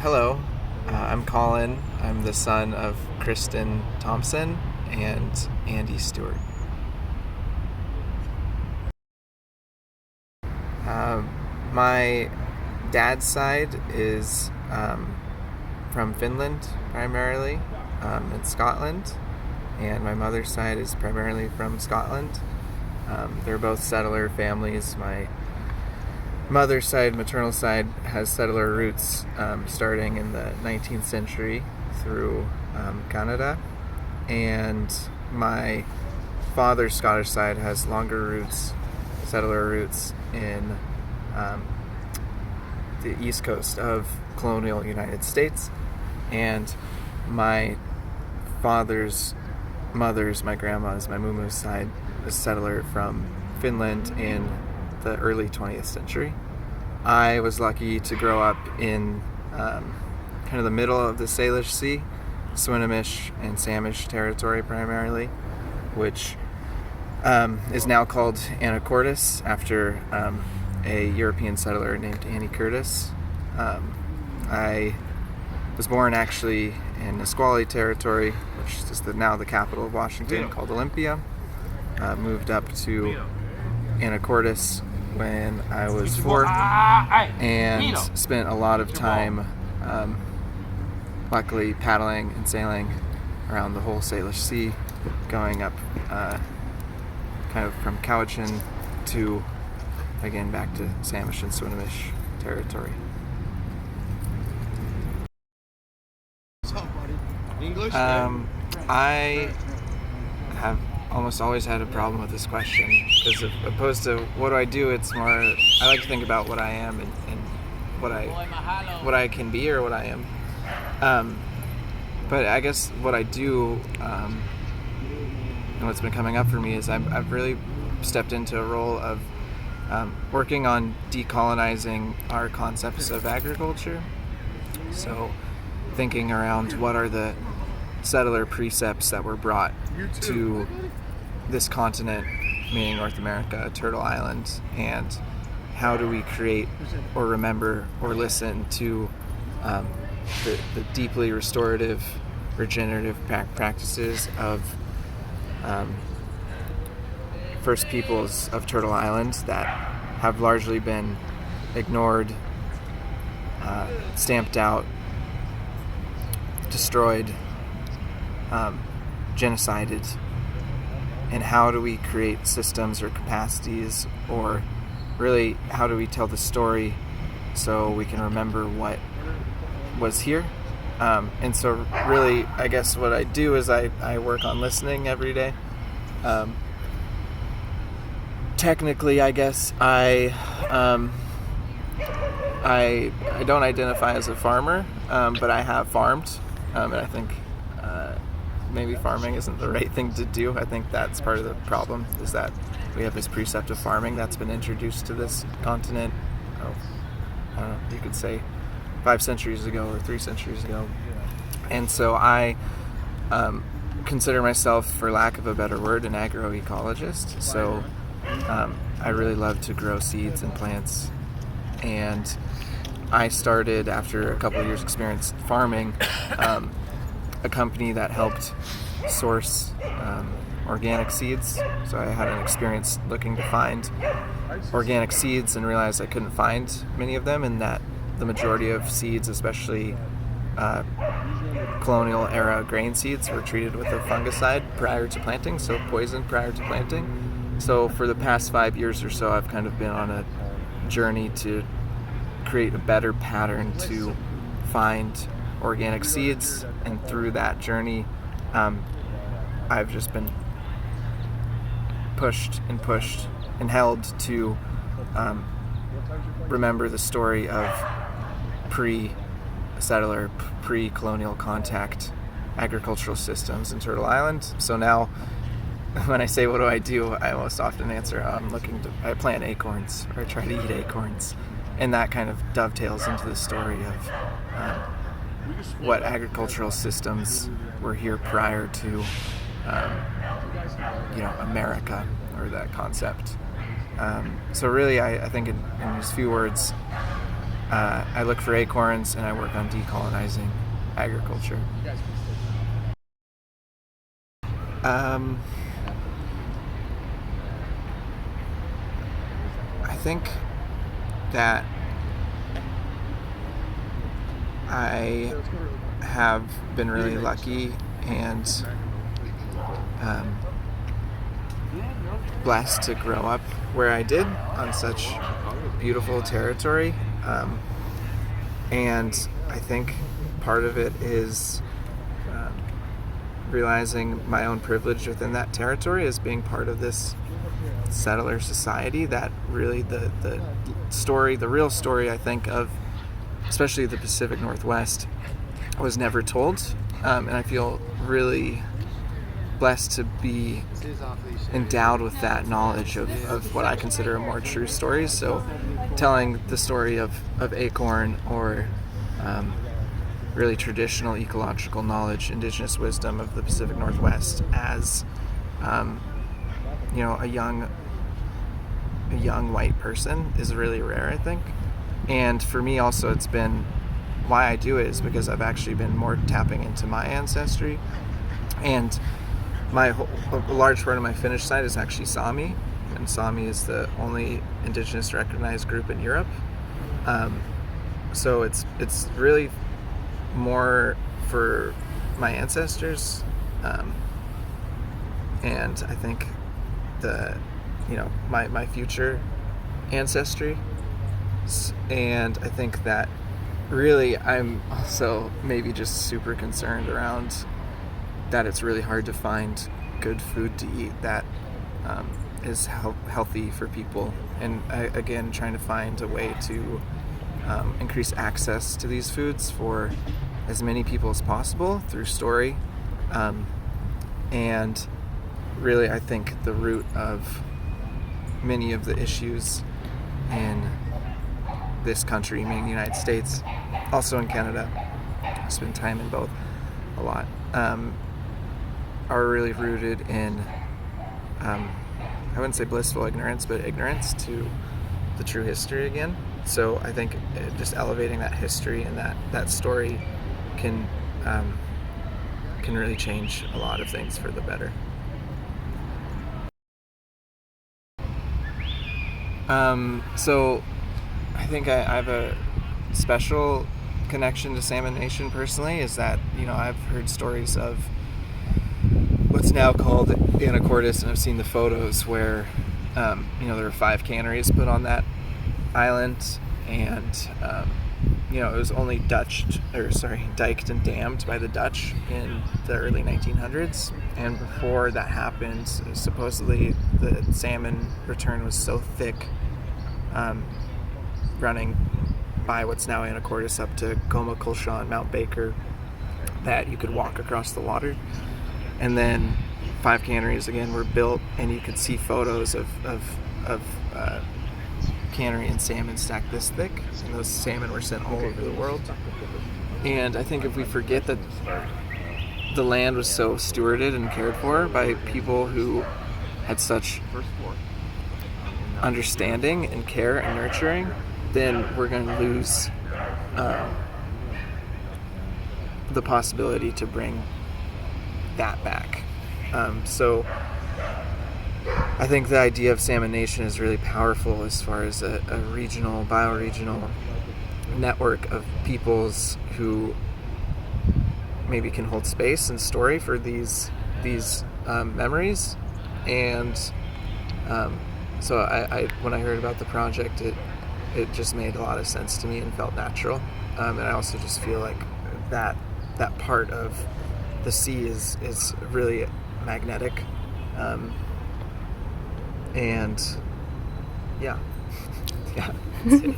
Hello, I'm Colin. I'm the son of Kristen Thompson and Andy Stewart. Um, my dad's side is from Finland primarily, in Scotland, and my mother's side is primarily from Scotland. They're both settler families. My mother's side, maternal side, has settler roots starting in the 19th century through Canada, and my father's Scottish side has longer roots, settler roots in the east coast of colonial United States, and my father's mother's, my grandma's, my muumu's side, is settler from Finland in the early 20th century. I was lucky to grow up in kind of the middle of the Salish Sea, Swinomish and Samish territory primarily, which is now called Anacortes after a European settler named Annie Curtis. I was born actually in Nisqually territory, which is now the capital of Washington, called Olympia. Moved up to Anacortes when I was 4 and spent a lot of time luckily paddling and sailing around the whole Salish Sea, going up kind of from Cowichan to, again, back to Samish and Swinomish territory. I have almost always had a problem with this question because, opposed to what do I do, it's more I like to think about what I am and what I can be or what I am. But I guess what I do and what's been coming up for me is I've really stepped into a role of working on decolonizing our concepts of agriculture. So thinking around what are the settler precepts that were brought to this continent, meaning North America, Turtle Island, and how do we create or remember or listen to the deeply restorative, regenerative practices of First Peoples of Turtle Island that have largely been ignored, stamped out, destroyed, genocided, and how do we create systems or capacities, or really how do we tell the story so we can remember what was here. And so really I guess what I do is I work on listening every day. Technically I guess I don't identify as a farmer, but I have farmed, and I think maybe farming isn't the right thing to do. I think that's part of the problem, is that we have this precept of farming that's been introduced to this continent, I don't know, you could say 5 centuries ago or 3 centuries ago. And so I consider myself, for lack of a better word, an agroecologist. So I really love to grow seeds and plants, and I started, after a couple of years experience farming, a company that helped source organic seeds. So I had an experience looking to find organic seeds and realized I couldn't find many of them, and that the majority of seeds, especially colonial era grain seeds, were treated with a fungicide prior to planting, so poison prior to planting. So for the past 5 years or so, I've kind of been on a journey to create a better pattern to find organic seeds, and through that journey I've just been pushed and held to remember the story of pre-settler, pre-colonial contact agricultural systems in Turtle Island. So now when I say what do I do, I most often answer I plant acorns, or I try to eat acorns, and that kind of dovetails into the story of what agricultural systems were here prior to America, or that concept. So really I think in these few words, I look for acorns, and I work on decolonizing agriculture. I think that I have been really lucky and blessed to grow up where I did on such beautiful territory. And I think part of it is realizing my own privilege within that territory as being part of this settler society that really the real story I think of especially the Pacific Northwest was never told, and I feel really blessed to be endowed with that knowledge of what I consider a more true story. So telling the story of acorn or really traditional ecological knowledge, indigenous wisdom of the Pacific Northwest as a young white person is really rare, I think. And for me also, it's been why I do it is because I've actually been more tapping into my ancestry, and a large part of my Finnish side is actually Sami, and Sami is the only indigenous recognized group in Europe. So it's really more for my ancestors, and I think my future ancestry, and I think that really I'm also maybe just super concerned around that it's really hard to find good food to eat that is healthy for people, and again trying to find a way to increase access to these foods for as many people as possible through story, and really I think the root of many of the issues in this country, meaning the United States, also in Canada, I spend time in both a lot, are really rooted in I wouldn't say blissful ignorance, but ignorance to the true history again. So I think just elevating that history and that story can really change a lot of things for the better. So I think I have a special connection to Salmon Nation personally, is that I've heard stories of what's now called Anacortes, and I've seen the photos where there were 5 canneries put on that island, and it was only diked and dammed by the Dutch in the early 1900s. And before that happened, supposedly the salmon return was so thick, running by what's now Anacortes up to Goma Kulshan, Mount Baker, that you could walk across the water. And then 5 canneries again were built, and you could see photos of cannery and salmon stacked this thick, and those salmon were sent all over the world. And I think if we forget that the land was so stewarded and cared for by people who had such understanding and care and nurturing, then we're going to lose the possibility to bring that back. So I think the idea of Salmon Nation is really powerful as far as a regional, bioregional network of peoples who maybe can hold space and story for these memories. And so I when I heard about the project, it just made a lot of sense to me and felt natural. And I also just feel like that part of the sea is really magnetic. And yeah. That's it.